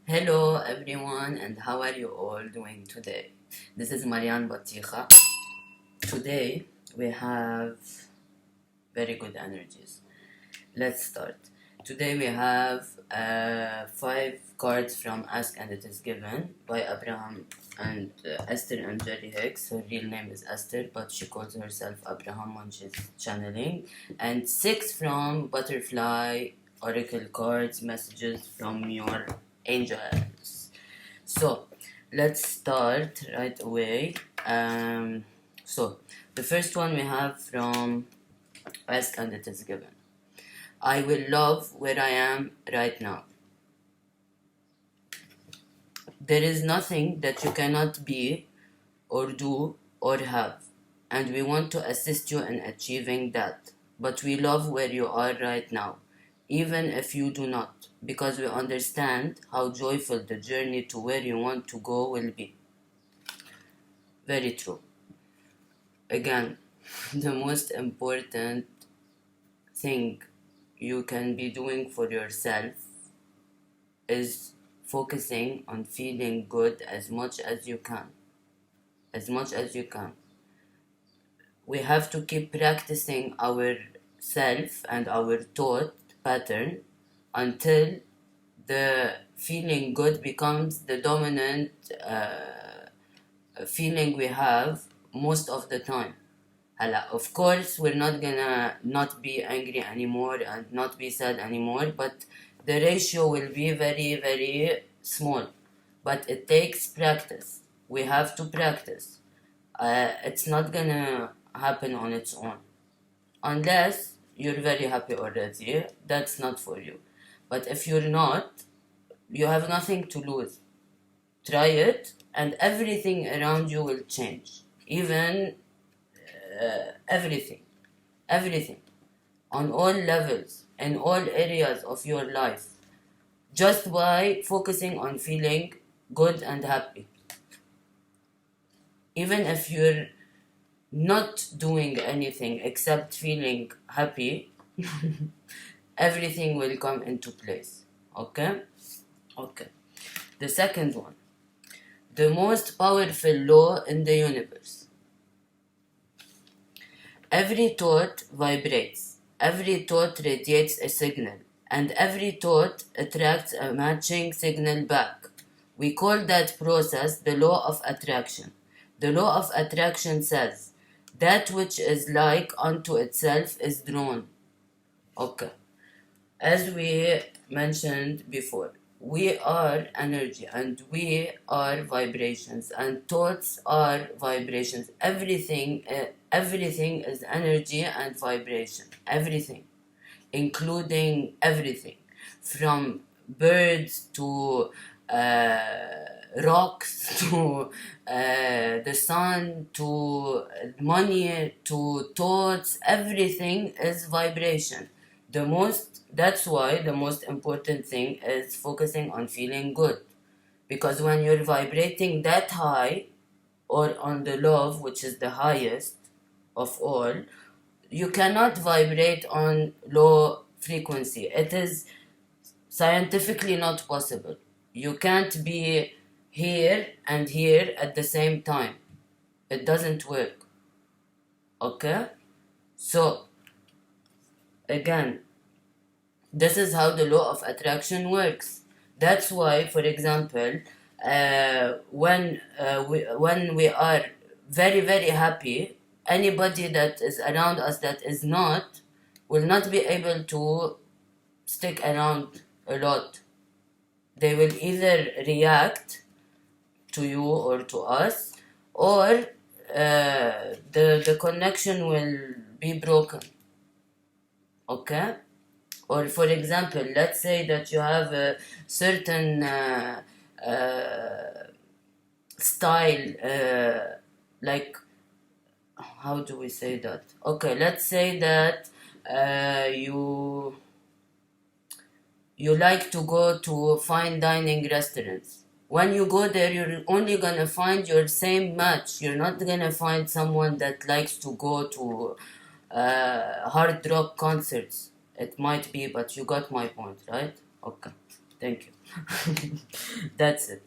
Hello everyone, and how are you all doing today? This is Marianne Baticha. Today we have very good energies. Let's start. Today we have 5 cards from Ask and It Is Given by Abraham and Esther and Jerry Hicks. Her real name is Esther, but she calls herself Abraham when she's channeling. And 6 from Butterfly Oracle cards, messages from your angels. So let's start right away. So the first one we have from Ask and It Is Given. I will love where I am right now. There is nothing that you cannot be or do or have, and we want to assist you in achieving that. But we love where you are right now, even if you do not, because we understand how joyful the journey to where you want to go will be. Very true. Again, the most important thing you can be doing for yourself is focusing on feeling good as much as you can. As much as you can. We have to keep practicing our self and our thought pattern until the feeling good becomes the dominant feeling we have most of the time. Of course, we're not gonna not be angry anymore and not be sad anymore, but the ratio will be very, very small. But it takes practice. We have to practice. It's not gonna happen on its own. Unless you're very happy already, that's not for you. But if you're not, you have nothing to lose. Try it, and everything around you will change. Even everything, on all levels, in all areas of your life, just by focusing on feeling good and happy. Even if you're not doing anything except feeling happy, everything will come into place. Okay? The second one, the most powerful law in the universe. Every thought vibrates, every thought radiates a signal, and every thought attracts a matching signal back. We call that process the law of attraction. The law of attraction says, that which is like unto itself is drawn. Okay. As we mentioned before, we are energy and we are vibrations, and thoughts are vibrations. Everything is energy and vibration. Everything, including everything, from birds to rocks to the sun to money to thoughts. Everything is vibration. That's why the most important thing is focusing on feeling good, because when you're vibrating that high, or on the love, which is the highest of all, you cannot vibrate on low frequency. It is scientifically not possible. You can't be here and here at the same time. It doesn't work. Okay? So, again, this is how the law of attraction works. That's why, for example, when we are very, very happy, anybody that is around us that is not will not be able to stick around a lot. They will either react to you or to us, or the connection will be broken. Okay? Or for example, let's say that you have a certain style, like, how do we say that? Okay, let's say that you like to go to fine dining restaurants. When you go there, you're only gonna find your same match. You're not gonna find someone that likes to go to hard rock concerts. It might be, but you got my point, right? Okay, thank you. That's it.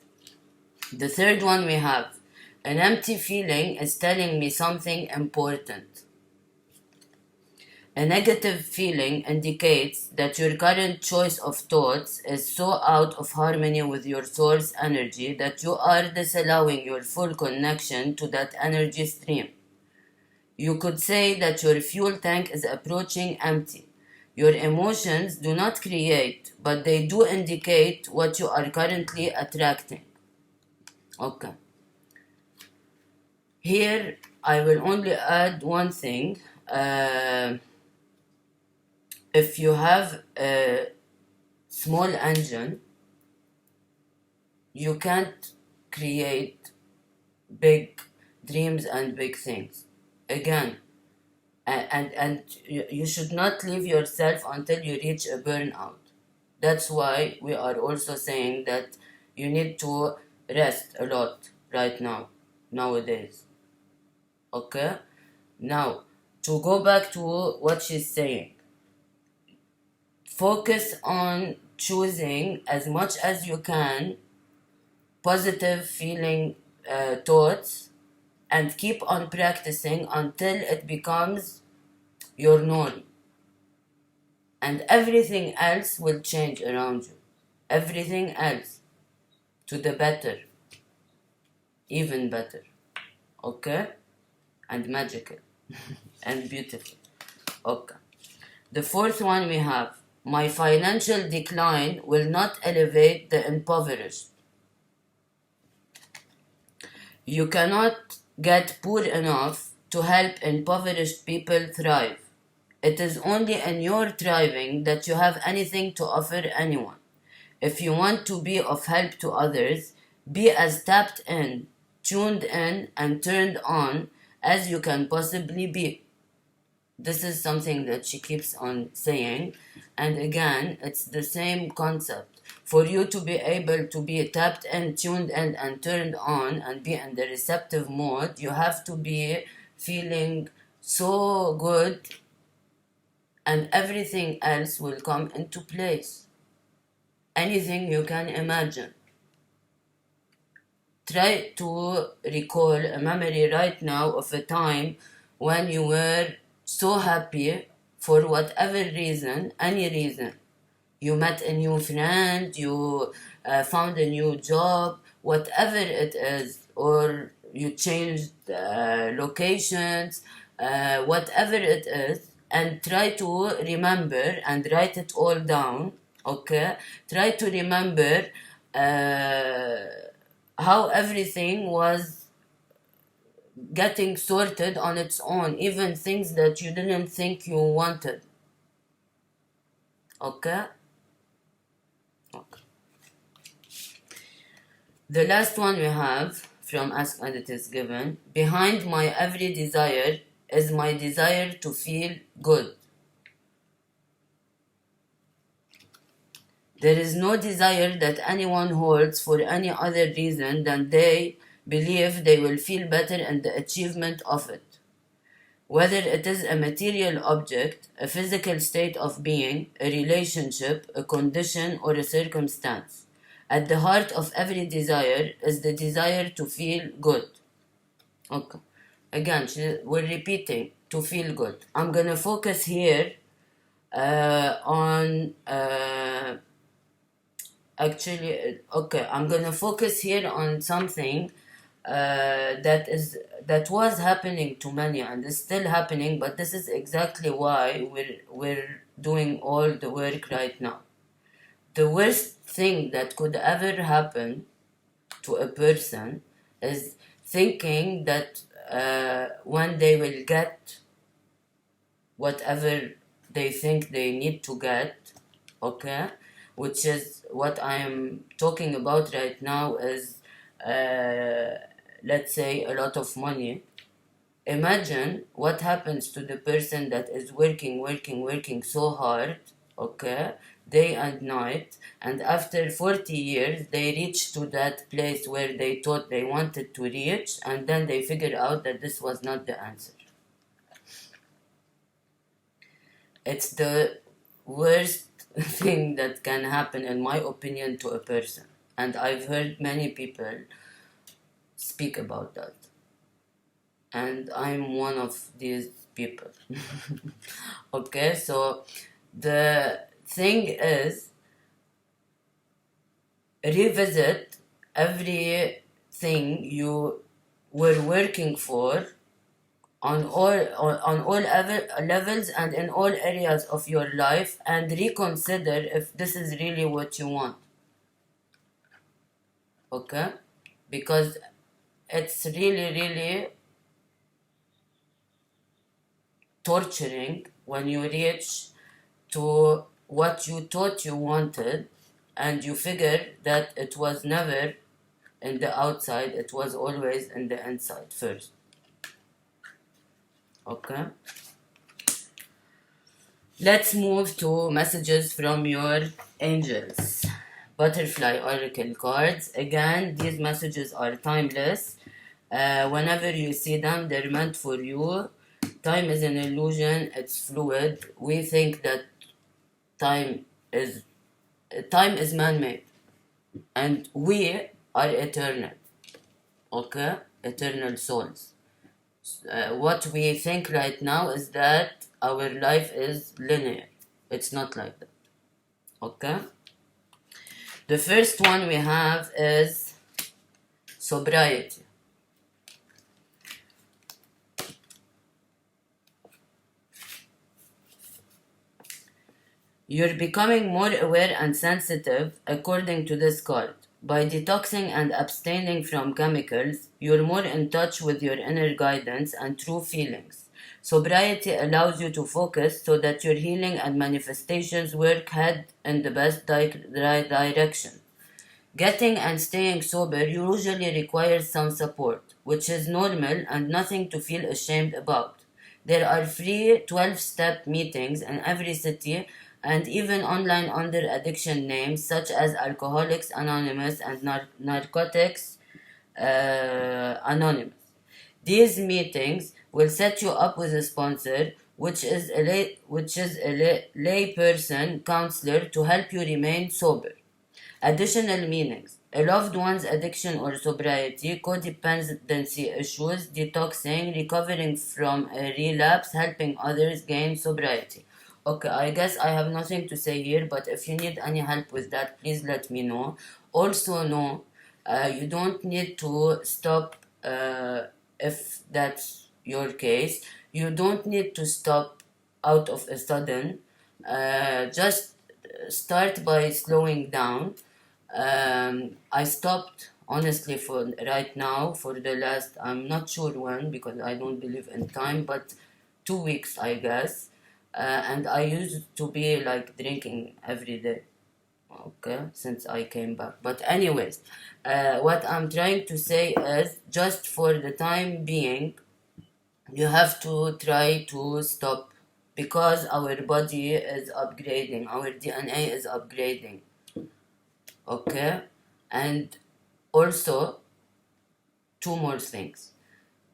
The third one we have, an empty feeling is telling me something important. A negative feeling indicates that your current choice of thoughts is so out of harmony with your source energy that you are disallowing your full connection to that energy stream. You could say that your fuel tank is approaching empty. Your emotions do not create, but they do indicate what you are currently attracting. Okay. Here, I will only add one thing. If you have a small engine, you can't create big dreams and big things. Again, and you should not leave yourself until you reach a burnout. That's why we are also saying that you need to rest a lot right now, nowadays. Okay? Now, to go back to what she's saying, focus on choosing as much as you can positive feeling thoughts and keep on practicing until it becomes your norm. And everything else will change around you. Everything else to the better. Even better. Okay? And magical. And beautiful. Okay. The fourth one we have, my financial decline will not elevate the impoverished. You cannot get poor enough to help impoverished people thrive. It is only in your thriving that you have anything to offer anyone. If you want to be of help to others, be as tapped in, tuned in, and turned on as you can possibly be. This is something that she keeps on saying. And again, it's the same concept. For you to be able to be tapped in, tuned in, and turned on and be in the receptive mode, you have to be feeling so good, and everything else will come into place. Anything you can imagine. Try to recall a memory right now of a time when you were so happy for whatever reason, any reason. You met a new friend, you found a new job, whatever it is, or you changed locations, whatever it is, and try to remember and write it all down, okay? Try to remember how everything was getting sorted on its own, even things that you didn't think you wanted. Okay? Okay. The last one we have from Ask and It Is Given. Behind my every desire is my desire to feel good. There is no desire that anyone holds for any other reason than they believe they will feel better in the achievement of it. Whether it is a material object, a physical state of being, a relationship, a condition, or a circumstance. At the heart of every desire is the desire to feel good. Okay. Again, we're repeating, to feel good. I'm going to focus here on... I'm going to focus here on something that was happening to many and is still happening, but this is exactly why we're doing all the work right now. The worst thing that could ever happen to a person is thinking that when they will get whatever they think they need to get, okay, which is what I am talking about right now is let's say a lot of money. Imagine what happens to the person that is working so hard, okay, day and night, and after 40 years they reach to that place where they thought they wanted to reach, and then they figure out that this was not the answer. It's the worst thing that can happen, in my opinion, to a person. And I've heard many people speak about that. And I'm one of these people. Okay, so the thing is, revisit everything you were working for on all levels and in all areas of your life, and reconsider if this is really what you want. Okay, because it's really torturing when you reach to what you thought you wanted and you figure that it was never in the outside, it was always in the inside first. Okay, let's move to messages from your angels. Butterfly oracle cards. Again, these messages are timeless. Whenever you see them, they're meant for you. Time is an illusion, it's fluid. We think that time is man-made, and we are eternal. Okay, eternal souls. What we think right now is that our life is linear. It's not like that. Okay, the first one we have is sobriety. You're becoming more aware and sensitive according to this card. By detoxing and abstaining from chemicals, you're more in touch with your inner guidance and true feelings. Sobriety allows you to focus so that your healing and manifestations work head in the best direction. Getting and staying sober usually requires some support, which is normal and nothing to feel ashamed about. There are free 12-step meetings in every city and even online under addiction names such as Alcoholics Anonymous and Narcotics Anonymous. These meetings will set you up with a sponsor, which is a lay person counselor to help you remain sober. Additional meanings: a loved one's addiction or sobriety, codependency issues, detoxing, recovering from a relapse, helping others gain sobriety. Okay, I guess I have nothing to say here, but if you need any help with that, please let me know. Also, no, you don't need to stop if that's your case. You don't need to stop out of a sudden. Just start by slowing down. I stopped, honestly, for right now, for the last, I'm not sure when, because I don't believe in time, but 2 weeks, I guess. And I used to be like drinking every day, okay, since I came back. But anyways, what I'm trying to say is, just for the time being, you have to try to stop, because our body is upgrading, our DNA is upgrading. Okay, and also, two more things.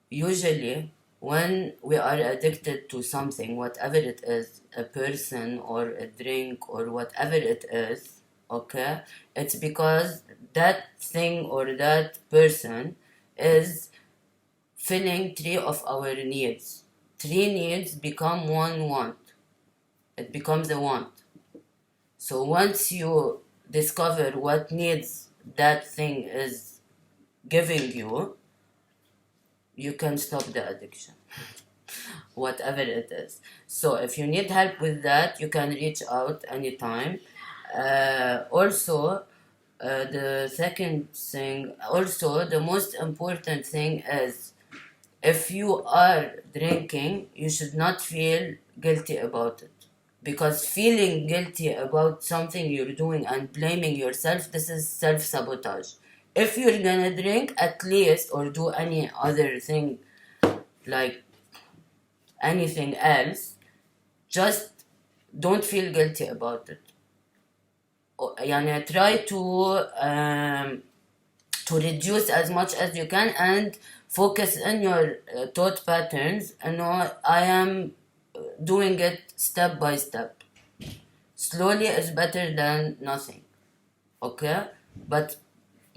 Usually, when we are addicted to something, whatever it is, a person or a drink or whatever it is, okay, it's because that thing or that person is filling three of our needs. Three needs become one want. It becomes a want. So once you discover what needs that thing is giving you, you can stop the addiction, whatever it is. So if you need help with that, you can reach out anytime. Also, the second thing, also the most important thing is, if you are drinking, you should not feel guilty about it. Because feeling guilty about something you're doing and blaming yourself, this is self-sabotage. If you're gonna drink, at least, or do any other thing, like anything else, just don't feel guilty about it. Try to reduce as much as you can and focus on your thought patterns. I am doing it step by step. Slowly is better than nothing. Okay? But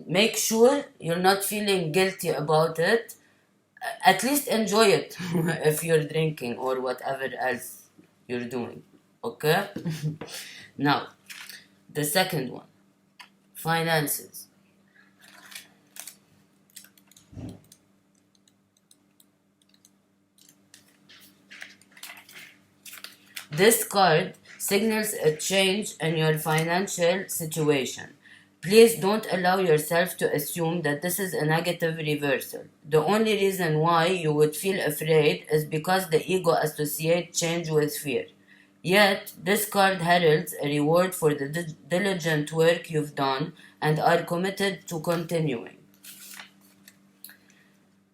make sure you're not feeling guilty about it. At least enjoy it if you're drinking or whatever else you're doing. Okay? Now, the second one, finances. This card signals a change in your financial situation. Please don't allow yourself to assume that this is a negative reversal. The only reason why you would feel afraid is because the ego associates change with fear. Yet, this card heralds a reward for the diligent work you've done and are committed to continuing.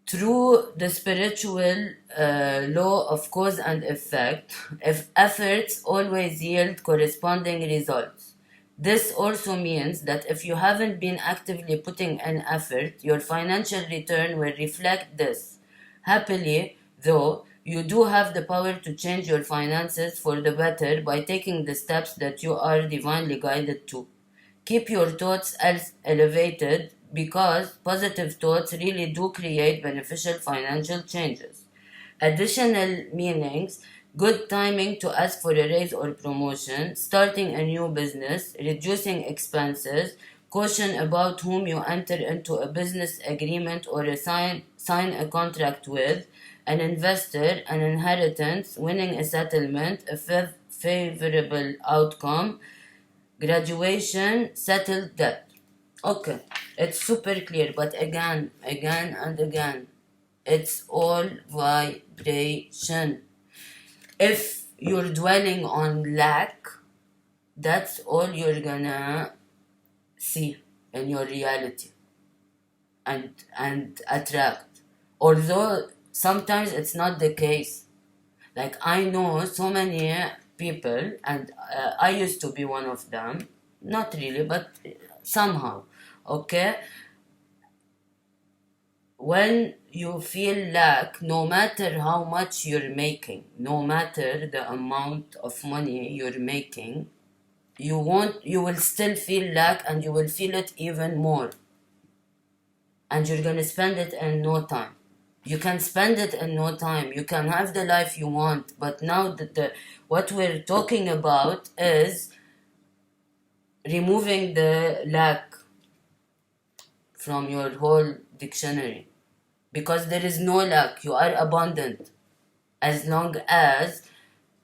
Through the spiritual law of cause and effect, if efforts always yield corresponding results. This also means that if you haven't been actively putting in effort, your financial return will reflect this. Happily, though, you do have the power to change your finances for the better by taking the steps that you are divinely guided to. Keep your thoughts elevated because positive thoughts really do create beneficial financial changes. Additional meanings: good timing to ask for a raise or promotion, starting a new business, reducing expenses, caution about whom you enter into a business agreement or sign a contract with, an investor, an inheritance, winning a settlement, a favorable outcome, graduation, settled debt. Okay, it's super clear, but again and again, it's all vibration. If you're dwelling on lack, that's all you're gonna see in your reality and attract. Although sometimes it's not the case. Like, I know so many people, and I used to be one of them. Not really, but somehow. Okay? When you feel lack, no matter how much you're making, no matter the amount of money you're making, you will still feel lack, and you will feel it even more. And you're gonna spend it in no time. You can spend it in no time. You can have the life you want. But now what we're talking about is removing the lack from your whole dictionary. Because there is no lack. You are abundant. As long as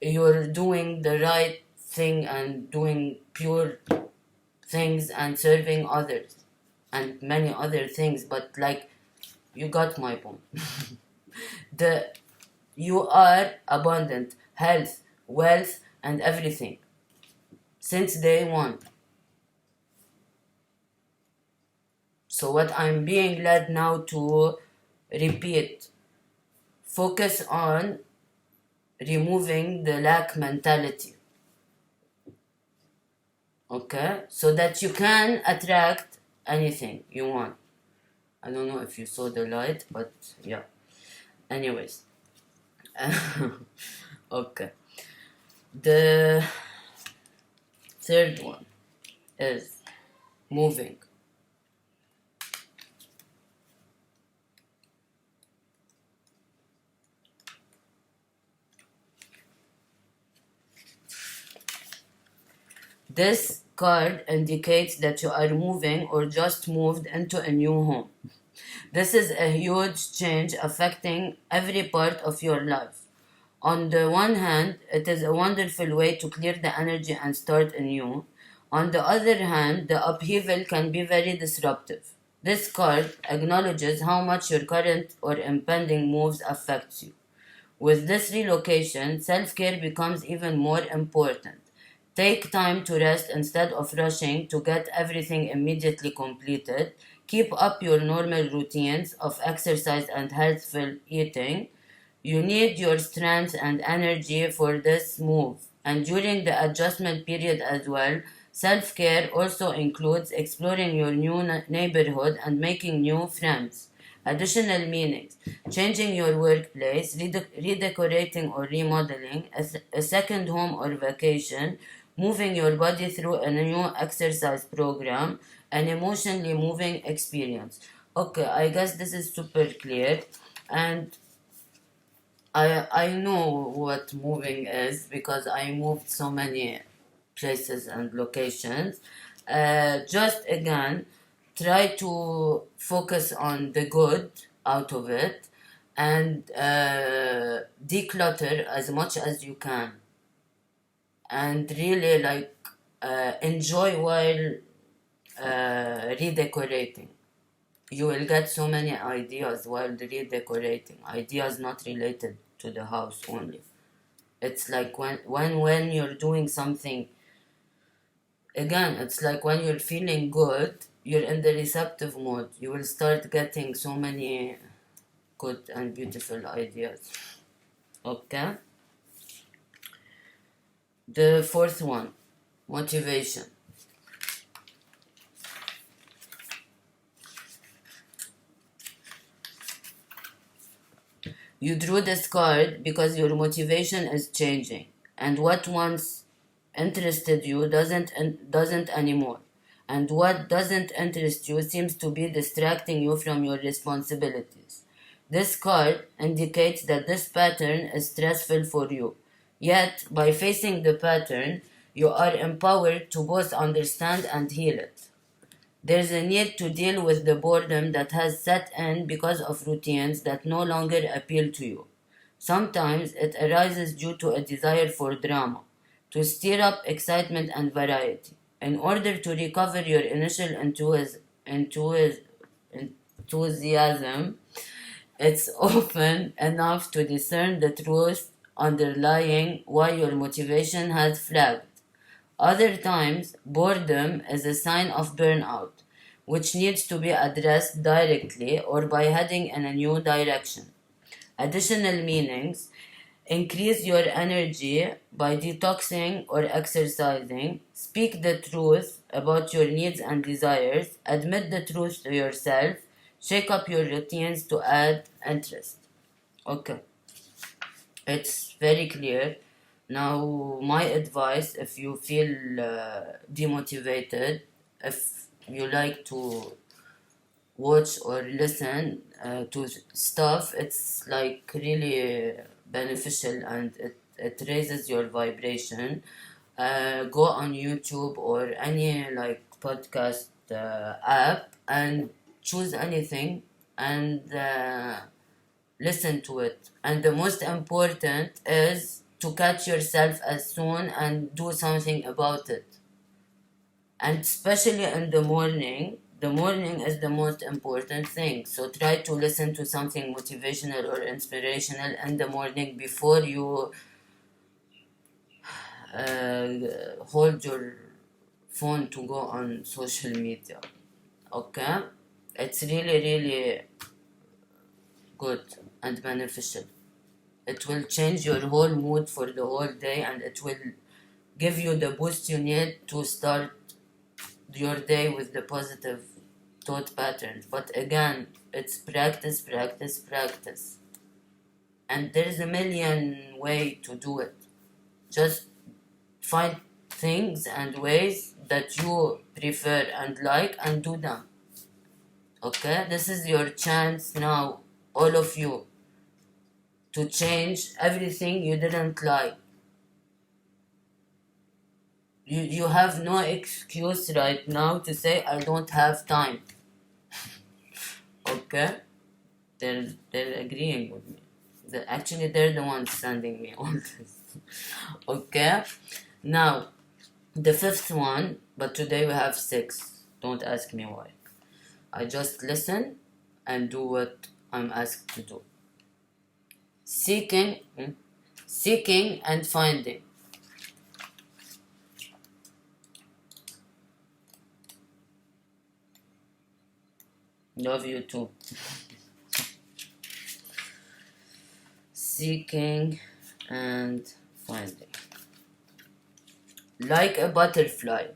you're doing the right thing and doing pure things and serving others. And many other things. But like, you got my point. You are abundant, health, wealth, and everything since day one. So what I'm being led now to repeat, focus on removing the lack mentality. Okay? So that you can attract anything you want. I don't know if you saw the light, but yeah. Anyways. Okay. The third one is moving. This card indicates that you are moving or just moved into a new home. This is a huge change affecting every part of your life. On the one hand, it is a wonderful way to clear the energy and start anew. On the other hand, the upheaval can be very disruptive. This card acknowledges how much your current or impending moves affects you. With this relocation, self-care becomes even more important. Take time to rest instead of rushing to get everything immediately completed. Keep up your normal routines of exercise and healthful eating. You need your strength and energy for this move. And during the adjustment period as well, self-care also includes exploring your new neighborhood and making new friends. Additional meanings: changing your workplace, redecorating or remodeling, a second home or vacation, moving your body through a new exercise program, an emotionally moving experience. Okay, I guess this is super clear, and I know what moving is because I moved so many places and locations. Just again, try to focus on the good out of it, and declutter as much as you can, and really enjoy while redecorating. You will get so many ideas while redecorating, ideas not related to the house only. It's like when you're doing something, again, it's like when you're feeling good, you're in the receptive mode, you will start getting so many good and beautiful ideas. Okay? The fourth one, motivation. You drew this card because your motivation is changing, and what once interested you doesn't anymore, and what doesn't interest you seems to be distracting you from your responsibilities. This card indicates that this pattern is stressful for you. Yet, by facing the pattern, you are empowered to both understand and heal it. There's a need to deal with the boredom that has set in because of routines that no longer appeal to you. Sometimes it arises due to a desire for drama, to stir up excitement and variety. In order to recover your initial enthusiasm, it's often enough to discern the truth underlying why your motivation has flagged. Other times, boredom is a sign of burnout, which needs to be addressed directly or by heading in a new direction. Additional meanings: increase your energy by detoxing or exercising, speak the truth about your needs and desires, admit the truth to yourself, shake up your routines to add interest. Okay, it's very clear. Now, my advice, if you feel demotivated, if you like to watch or listen to stuff, it's like really beneficial, and it raises your vibration. Go on YouTube or any like podcast app and choose anything and listen to it. And the most important is to catch yourself as soon and do something about it. And especially in the morning is the most important thing. So try to listen to something motivational or inspirational in the morning before you hold your phone to go on social media. Okay? It's really, really good and beneficial. It will change your whole mood for the whole day, and it will give you the boost you need to start your day with the positive thought patterns. But again, it's practice, practice, practice. And there's a million ways to do it. Just find things and ways that you prefer and like and do them. Okay? This is your chance now, all of you, to change everything you didn't like. You have no excuse right now to say, I don't have time. Okay? They're agreeing with me. Actually, they're the ones sending me all this. Okay? Now, the fifth one, but today we have 6. Don't ask me why. I just listen and do what I'm asked to do. Seeking and finding. Love you too. Seeking and finding. Like a butterfly.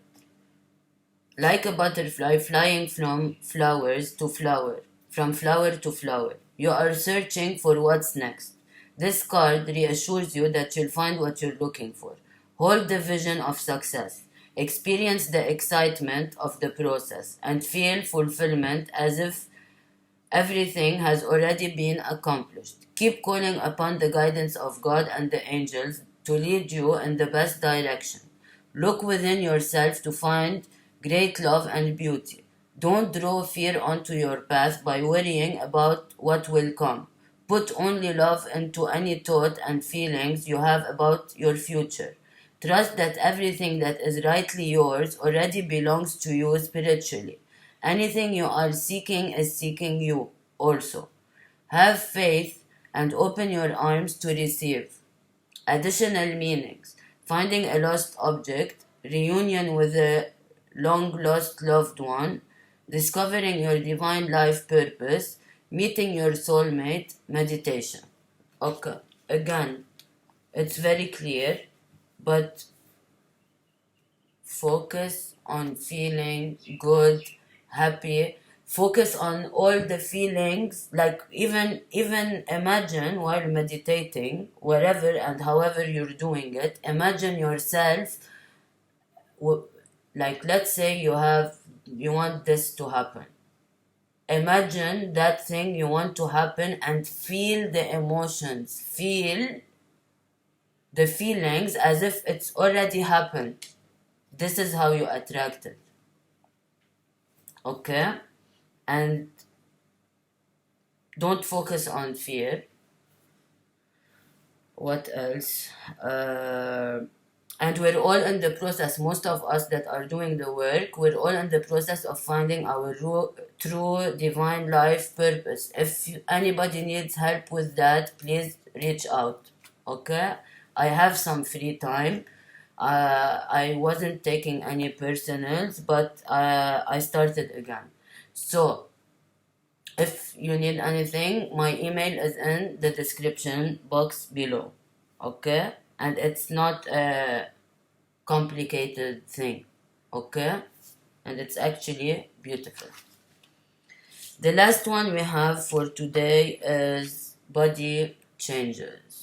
Like a butterfly flying from flowers to flower, from flower to flower. You are searching for what's next. This card reassures you that you'll find what you're looking for. Hold the vision of success. Experience the excitement of the process and feel fulfillment as if everything has already been accomplished. Keep calling upon the guidance of God and the angels to lead you in the best direction. Look within yourself to find great love and beauty. Don't draw fear onto your path by worrying about what will come. Put only love into any thought and feelings you have about your future. Trust that everything that is rightly yours already belongs to you spiritually. Anything you are seeking is seeking you also. Have faith and open your arms to receive. Additional meanings: finding a lost object, reunion with a long lost loved one, discovering your divine life purpose, meeting your soulmate, meditation. Okay, again, it's very clear, but focus on feeling good, happy. Focus on all the feelings, like even imagine while meditating, wherever and however you're doing it, imagine yourself, like let's say you want this to happen. Imagine that thing you want to happen and feel the emotions, feel the feelings as if it's already happened. This is how you attract it. Okay? And don't focus on fear. What else? And we're all in the process, most of us that are doing the work, we're all in the process of finding our true divine life purpose. If anybody needs help with that, please reach out. Okay? I have some free time. I wasn't taking any personals, but I started again. So, if you need anything, my email is in the description box below. Okay? And it's not a complicated thing. Okay? And it's actually beautiful. The last one we have for today is body changes.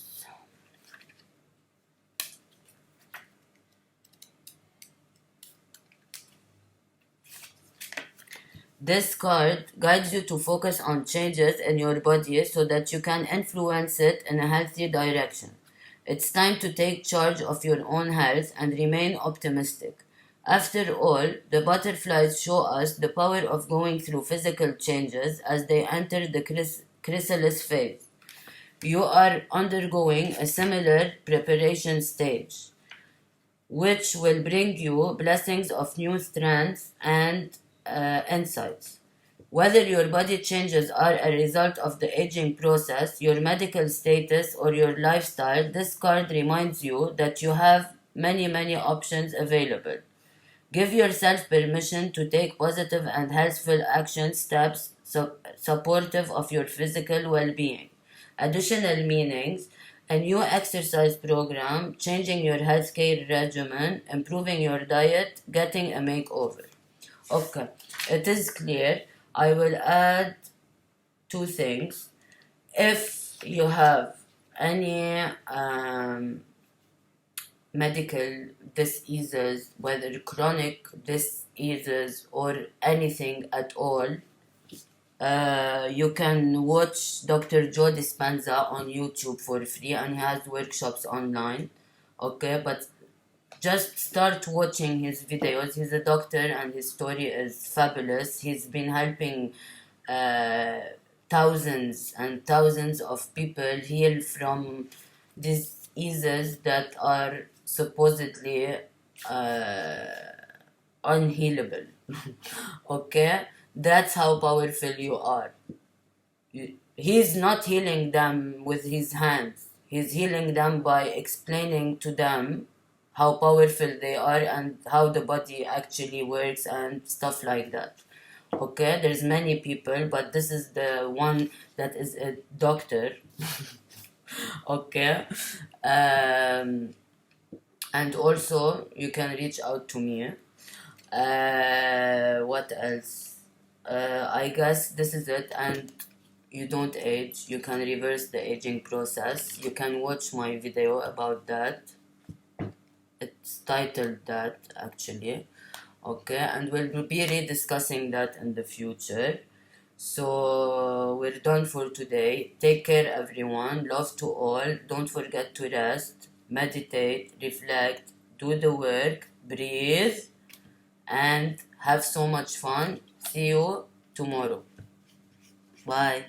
This card guides you to focus on changes in your body so that you can influence it in a healthy direction. It's time to take charge of your own health and remain optimistic. After all, the butterflies show us the power of going through physical changes as they enter the chrysalis phase. You are undergoing a similar preparation stage, which will bring you blessings of new strength and insights. Whether your body changes are a result of the aging process, your medical status, or your lifestyle, this card reminds you that you have many options available. Give yourself permission to take positive and healthful action steps supportive of your physical well-being. Additional meanings: a new exercise program, changing your healthcare regimen, improving your diet, getting a makeover. Okay, it is clear. I will add two things. If you have any medical diseases, whether chronic diseases or anything at all, you can watch Dr. Joe Dispenza on YouTube for free, and he has workshops online. Okay, but just start watching his videos. He's a doctor and his story is fabulous. He's been helping thousands and thousands of people heal from diseases that are supposedly unhealable. Okay? That's how powerful you are. He's not healing them with his hands. He's healing them by explaining to them how powerful they are and how the body actually works and stuff like that. Okay, there's many people, but this is the one that is a doctor. Okay, and also you can reach out to me. What else? I guess this is it. And you don't age. You can reverse the aging process. You can watch my video about that. titled that actually. Okay, and we'll be rediscussing that in the future. So we're done for today. Take care, everyone. Love to all. Don't forget to rest, meditate, reflect, do the work, breathe, and have so much fun. See you tomorrow. Bye.